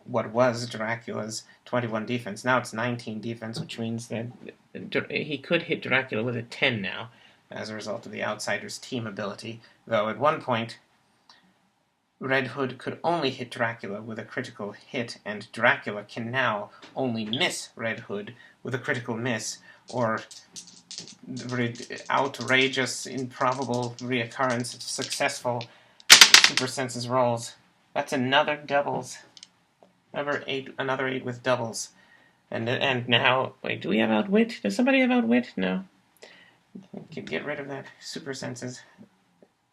what was Dracula's 21 defense. Now it's 19 defense, which means that he could hit Dracula with a 10 now, as a result of the Outsider's team ability. Though at one point, Red Hood could only hit Dracula with a critical hit, and Dracula can now only miss Red Hood with a critical miss, or outrageous, improbable reoccurrence of successful super senses rolls. That's another doubles. Another 8 with doubles. And now, wait, do we have outwit? Does somebody have outwit? No. Get rid of that super senses.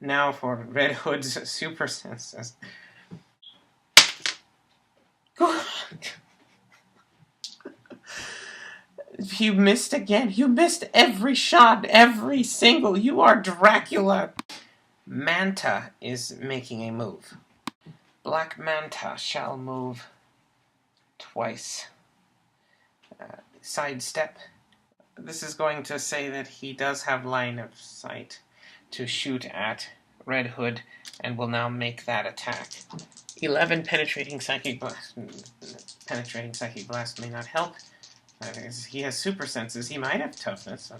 Now for Red Hood's super senses. You missed again. You missed every shot, every single. You are Dracula. Manta is making a move. Black Manta shall move twice. Sidestep. This is going to say that he does have line of sight to shoot at Red Hood, and will now make that attack. 11 penetrating psychic blast. Penetrating psychic blast may not help. He has super senses. He might have toughness.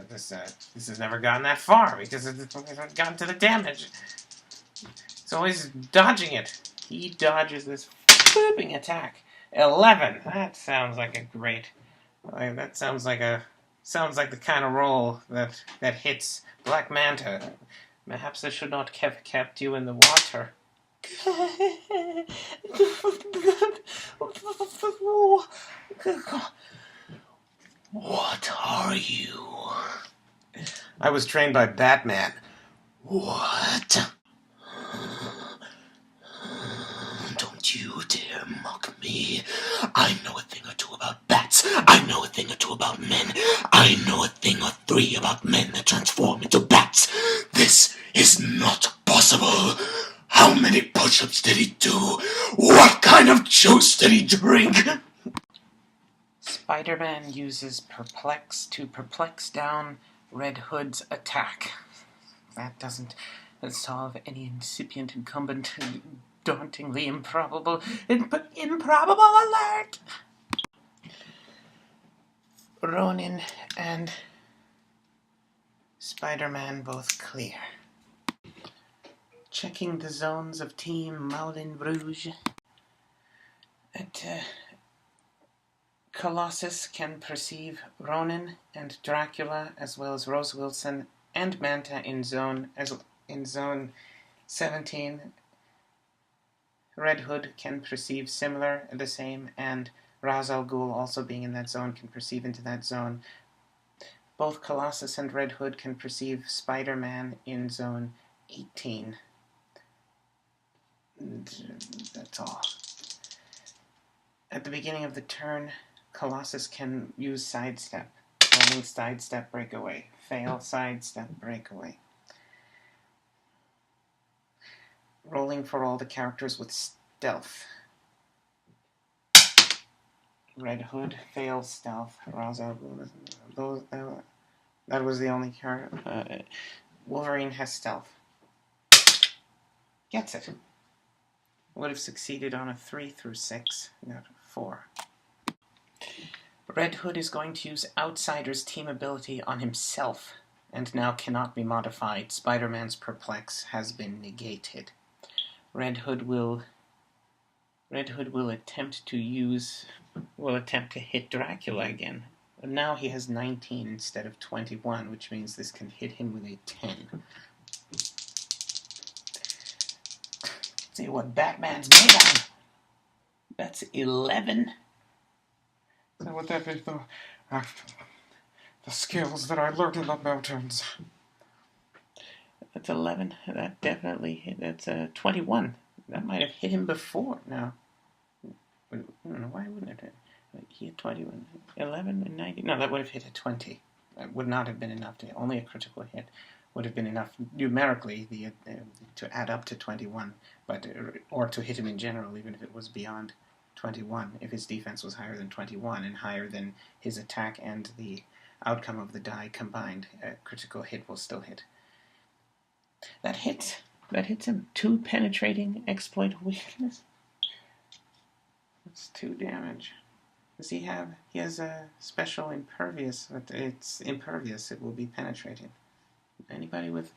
This has never gotten that far because it hasn't gotten to the damage. It's always dodging it. He dodges this whooping attack. 11. That sounds like a great. That sounds like the kind of roll that hits Black Manta. Perhaps I should not have kept you in the water. What are you? I was trained by Batman. What? Don't you dare mock me. I know a thing or two about bats. I know a thing or two about men. I know a thing or three about men that transform into bats. This is not possible. How many push-ups did he do? What kind of juice did he drink? Spider-Man uses Perplex to perplex down Red Hood's attack. That doesn't solve any incipient incumbent. Dauntingly improbable. Improbable alert! Ronin and Spider-Man both clear. Checking the zones of Team Moulin Rouge. Colossus can perceive Ronin and Dracula, as well as Rose Wilson and Manta in zone 17. Red Hood can perceive similar, the same, and Ra's al Ghul, also being in that zone, can perceive into that zone. Both Colossus and Red Hood can perceive Spider-Man in zone 18. And that's all. At the beginning of the turn, Colossus can use sidestep. Rolling sidestep, breakaway. Fail, sidestep, breakaway. Rolling for all the characters with stealth. Red Hood, fail, stealth. Ra's al Ghul, that was the only character. Wolverine has stealth. Gets it. Would have succeeded on a 3 through 6, not 4. Red Hood is going to use Outsider's team ability on himself, and now cannot be modified. Spider-Man's Perplex has been negated. Red Hood will attempt to hit Dracula again. But now he has 19 instead of 21, which means this can hit him with a 10. See what Batman's made of. That's 11. So would that be the skills that I learned in the mountains? That's 11. That definitely hit. That's 21. That might have hit him before. Now, I don't know, why wouldn't it? He had 21. 11 and 90. No, that would have hit a 20. That would not have been enough to only a critical hit would have been enough numerically to add up to 21, but or to hit him in general, even if it was beyond 21. If his defense was higher than 21 and higher than his attack and the outcome of the die combined, a critical hit will still hit. That hits. That hits him. 2 penetrating exploit weakness. That's 2 damage. Does he have? He has a special impervious. But it's impervious. It will be penetrating. Anybody with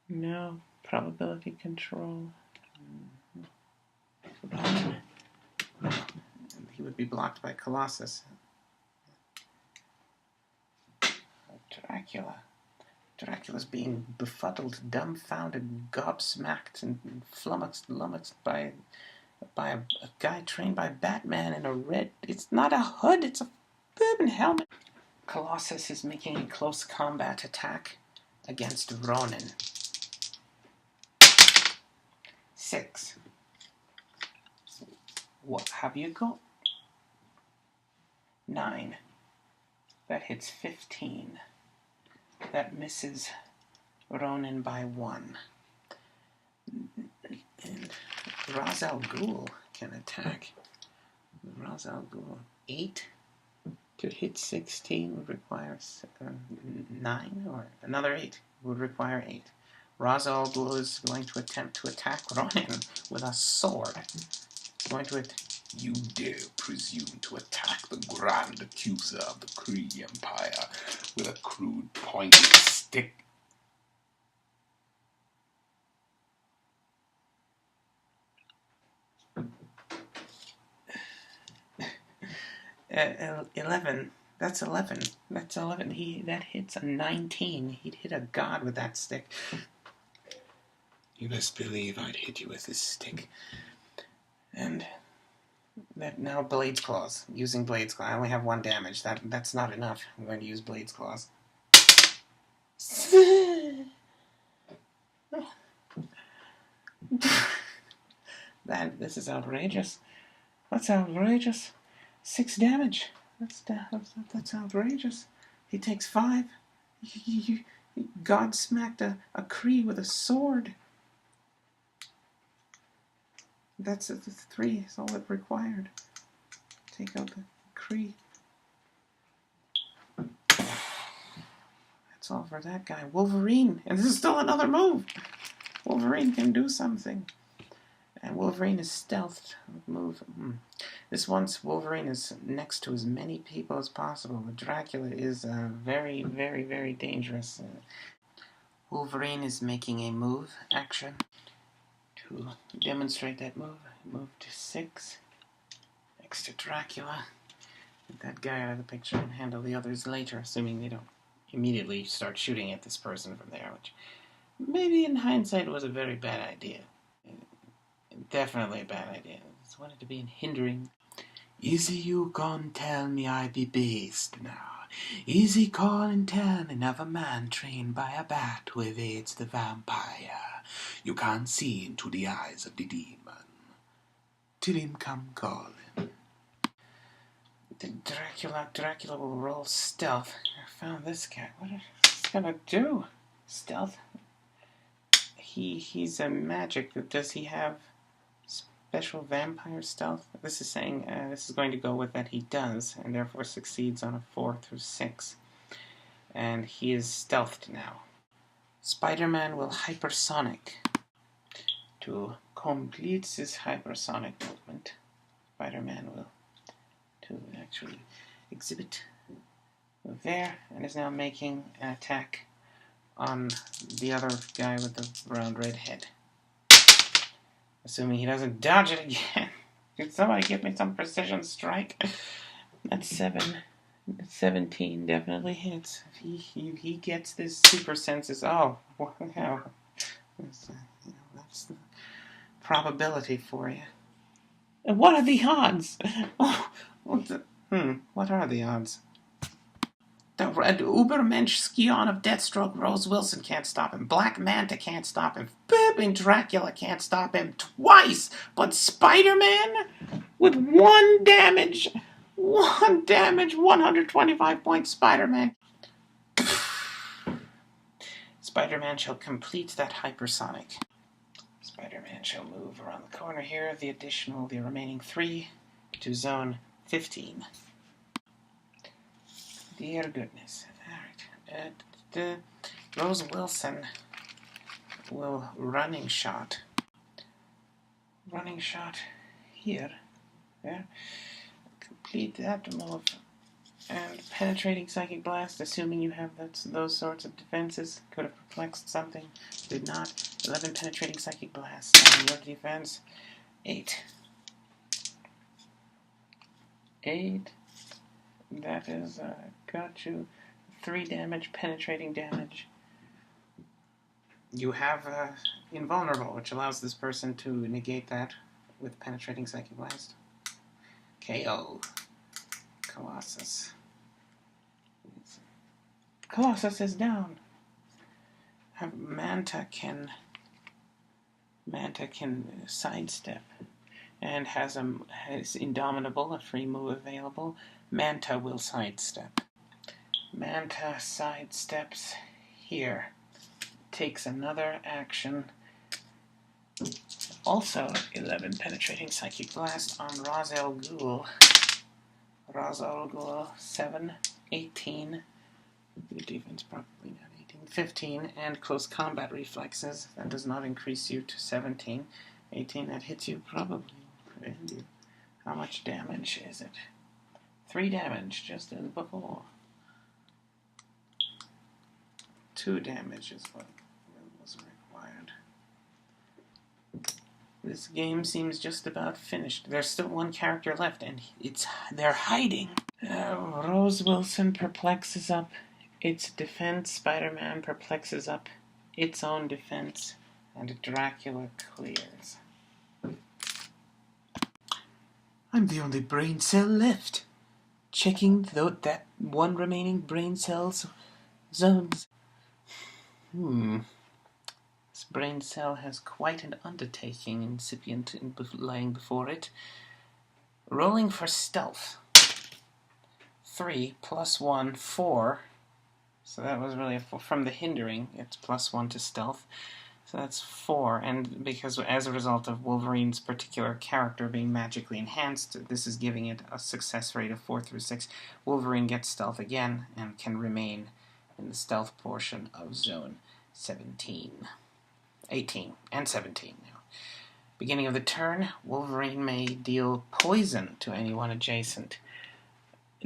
no probability control? He would be blocked by Colossus. Dracula. Dracula's being befuddled, dumbfounded, gobsmacked, and lummoxed by a guy trained by Batman in a red... It's not a hood, it's a bourbon helmet. Colossus is making a close combat attack against Ronin. 6. What have you got? 9. That hits 15. That misses Ronin by 1. And Ra's al Ghul can attack. Ra's al Ghul. 8 to hit 16 would require 9, or another 8 would require 8. Ra's al Ghul is going to attempt to attack Ronin with a sword. Going to You dare presume to attack the Grand Accuser of the Kree Empire with a crude pointed stick. Uh, 11. That's 11. That's 11. That hits a 19. He'd hit a god with that stick. You best believe I'd hit you with this stick. And that now Blades Claws. Using Blades Claws. I only have 1 damage. That's not enough. I'm going to use Blades Claws. This is outrageous. That's outrageous. 6 damage. That's outrageous. He takes 5. He God smacked a Kree with a sword. That's 3. Is all it required. Take out the Kree. That's all for that guy. Wolverine. And this is still another move. Wolverine can do something. And Wolverine is stealthed. Move. This once Wolverine is next to as many people as possible. But Dracula is very, very, very dangerous. Wolverine is making a move action. To demonstrate that move, move to 6. Next to Dracula. Get that guy out of the picture and handle the others later, assuming they don't immediately start shooting at this person from there, which maybe in hindsight was a very bad idea. Definitely a bad idea. I just wanted to be hindering. Easy you gon' tell me I be beast now. Easy call and tell another man trained by a bat who evades the vampire. You can't see into the eyes of the demon till him come calling. Dracula will roll stealth. I found this guy. What is he gonna do? Stealth? He's a magic. Does he have special vampire stealth? This is saying this is going to go with that he does, and therefore succeeds on a 4 through 6. And he is stealthed now. Spider-Man will hypersonic. To complete his hypersonic movement, Spider-Man will to actually exhibit there, and is now making an attack on the other guy with the round red head. Assuming he doesn't dodge it again. Can somebody give me some precision strike? That's 7. 17 definitely hits. If he gets this super senses, oh, wow. That's the probability for you. And what are the odds? Oh, what are the odds? The Red Ubermensch Scion of Deathstroke, Rose Wilson can't stop him. Black Manta can't stop him. Bibbing Dracula can't stop him twice. But Spider-Man, with 1 damage, 125 points, Spider-Man. Spider-Man shall complete that hypersonic. Spider-Man shall move around the corner here, the remaining 3 to zone 15. Dear goodness. Alright. Rose Wilson will running shot. Running shot here. There. Complete that move. And penetrating psychic blast, assuming you have those sorts of defenses. Could have perplexed something. Did not. 11 penetrating psychic blast. And your defense, 8. 8. That is, got you 3 damage, penetrating damage. You have invulnerable, which allows this person to negate that with penetrating psychic blast. KO. Colossus. Colossus is down. Manta can sidestep and has Indomitable, a free move available. Manta will sidestep. Manta sidesteps here. Takes another action. Also 11 penetrating psychic blast on Ra's al Ghul. Ra's al Ghul 7, 18. Your defense probably not 18. 15 and close combat reflexes. That does not increase you to 17. 18, that hits you probably. How much damage is it? 3 damage, just as before. 2 damage is what was required. This game seems just about finished. There's still 1 character left, and they're hiding. Rose Wilson perplexes up its defense. Spider-Man perplexes up its own defense, and Dracula clears. I'm the only brain cell left. Checking that 1 remaining brain cell's zones. This brain cell has quite an undertaking incipient lying before it. Rolling for stealth. 3 plus 1, 4. So that was really from the hindering. It's plus 1 to stealth. So that's 4, and because as a result of Wolverine's particular character being magically enhanced, this is giving it a success rate of 4 through 6. Wolverine gets stealth again and can remain in the stealth portion of zone 17. 18 and 17 now. Beginning of the turn, Wolverine may deal poison to anyone adjacent.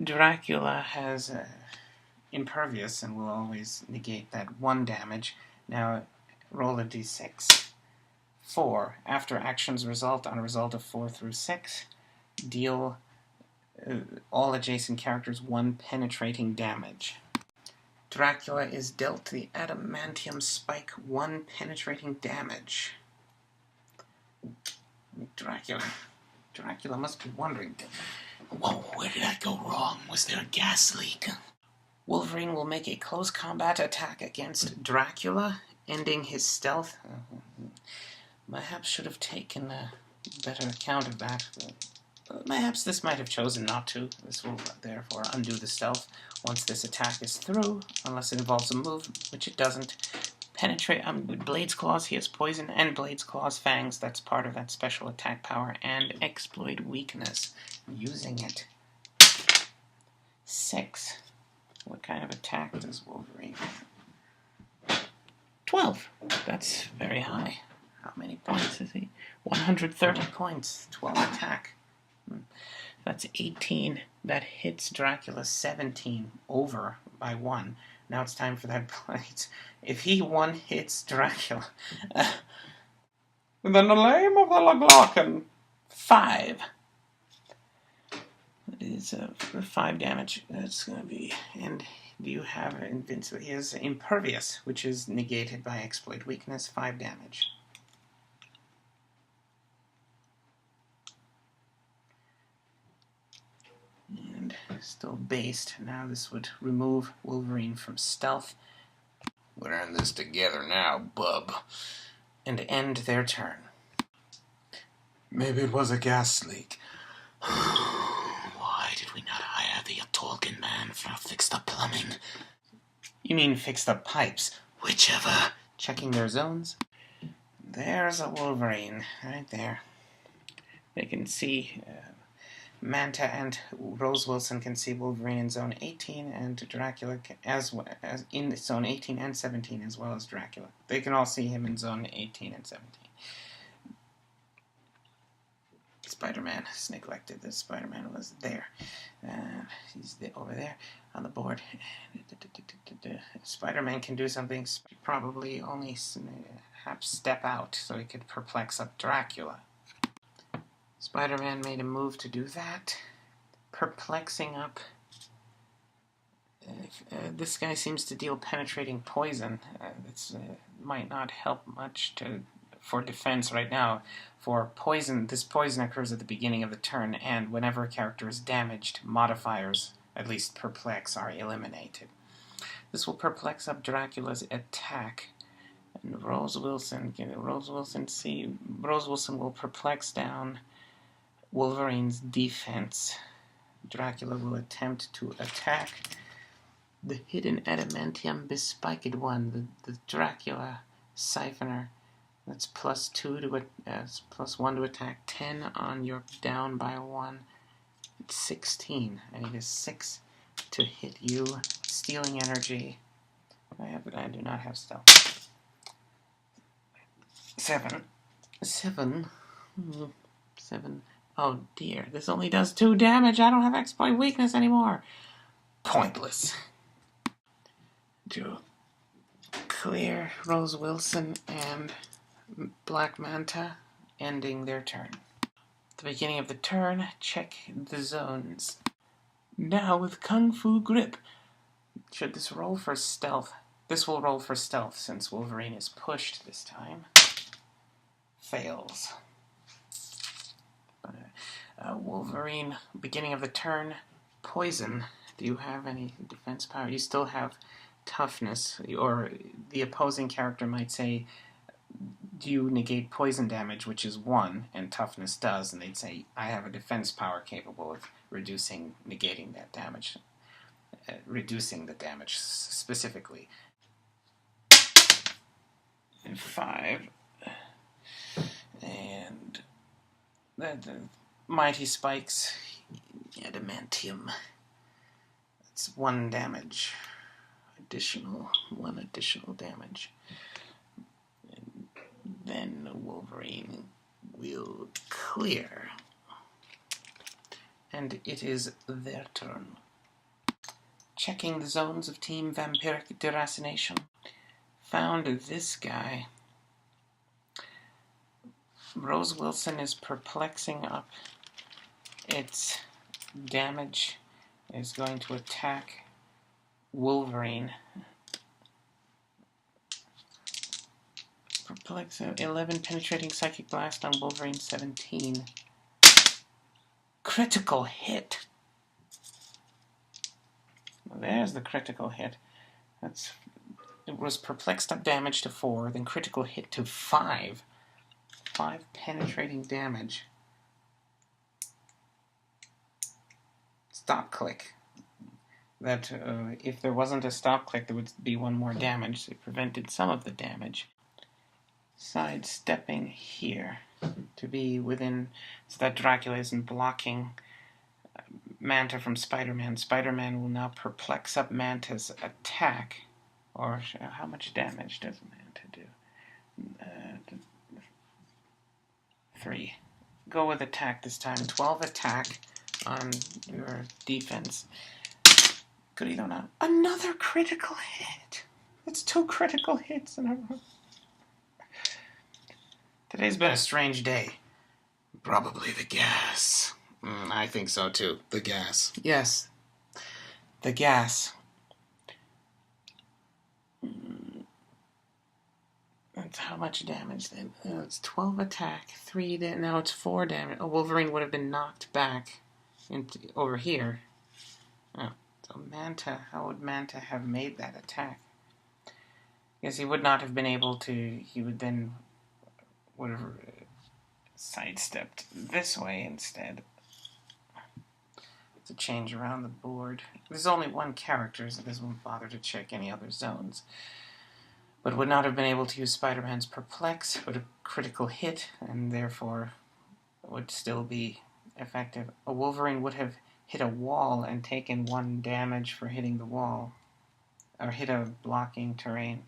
Dracula has impervious and will always negate that 1 damage. Now, roll a d6. 4. After actions result on a result of 4 through 6, deal all adjacent characters 1 penetrating damage. Dracula is dealt the adamantium spike 1 penetrating damage. Dracula must be wondering, whoa, where did I go wrong? Was there a gas leak? Wolverine will make a close combat attack against Dracula, ending his stealth. Perhaps should have taken a better account of that. Perhaps this might have chosen not to. This will therefore undo the stealth once this attack is through, unless it involves a move, which it doesn't. Penetrate with Blade's Claws, he has poison, and Blade's Claws fangs. That's part of that special attack power, and exploit weakness. Using it. 6. What kind of attack does Wolverine have? 12. That's very high. How many points is he? 130 points. 12 attack. That's 18. That hits Dracula. 17. Over by 1. Now it's time for that Blade. If he 1 hits Dracula, then the name of the Laglacan. 5. Is 5 damage. That's going to be. And do you have invincible? He is impervious, which is negated by exploit weakness. 5 damage. And still based. Now this would remove Wolverine from stealth. We're in this together now, bub. And end their turn. Maybe it was a gas leak. Why did we not hire the Tolkien man to fix the plumbing? You mean fix the pipes? Whichever. Checking their zones. There's a Wolverine right there. They can see Manta and Rose Wilson can see Wolverine in Zone 18, and Dracula as in Zone 18 and 17, as well as Dracula. They can all see him in Zone 18 and 17. Spider-Man is neglected. The Spider-Man was there. He's over there on the board. Spider-Man can do something. Probably only have step out so he could perplex up Dracula. Spider-Man made a move to do that. Perplexing up. This guy seems to deal penetrating poison. This might not help much for defense right now. For poison, this poison occurs at the beginning of the turn, and whenever a character is damaged, modifiers, at least perplex, are eliminated. This will perplex up Dracula's attack. And Rose Wilson will perplex down Wolverine's defense. Dracula will attempt to attack the hidden adamantium bespiked one, the Dracula siphoner. That's +2 to +1 to attack. 10 on your down by 1. It's 16. I need a 6 to hit you. Stealing energy. I do not have stealth. 7. 7. Oh dear, this only does 2 damage. I don't have exploit weakness anymore. Pointless. To clear Rose Wilson and Black Manta, ending their turn. At the beginning of the turn, check the zones. Now with Kung Fu Grip. Should this roll for stealth? This will roll for stealth since Wolverine is pushed this time. Fails. Wolverine, beginning of the turn, poison. Do you have any defense power? You still have toughness, or the opposing character might say, do you negate poison damage, which is 1, and toughness does, and they'd say, I have a defense power capable of negating that damage, reducing the damage specifically. And 5. And the Mighty Spikes, adamantium. That's 1 damage. 1 additional damage. And then Wolverine will clear. And it is their turn. Checking the zones of Team Vapiric Derassination. Found this guy. Rose Wilson is perplexing up its damage is going to attack Wolverine. Perplex 11 penetrating psychic blast on Wolverine 17. Critical hit. There's the critical hit. It was perplexed up damage to 4, then critical hit to 5. 5 penetrating damage. Stop click. That if there wasn't a stop click, there would be one more damage. So it prevented some of the damage. Sidestepping here to be within, so that Dracula isn't blocking Manta from Spider-Man. Spider-Man will now perplex up Manta's attack. Or how much damage does Manta do? 3. Go with attack this time. 12 attack on your defense. Goody though not. Another critical hit. It's 2 critical hits in a row. Today's been a strange day. Probably the gas. I think so too. The gas. Yes. The gas. That's how much damage then? It's 12 attack, 3 now it's 4 damage. Oh, Wolverine would have been knocked back over here. Oh, so Manta, how would Manta have made that attack? Guess he would not have been able to, he would have sidestepped this way instead. To change around the board. There's only one character, so this won't bother to check any other zones. But would not have been able to use Spider-Man's Perplex with a critical hit, and therefore would still be effective. A Wolverine would have hit a wall and taken 1 damage for hitting the wall, or hit a blocking terrain,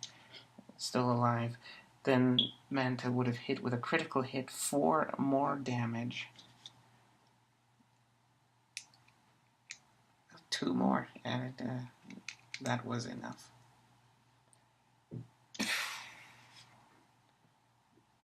still alive. Then Manta would have hit with a critical hit 4 more damage. 2 more, and that was enough.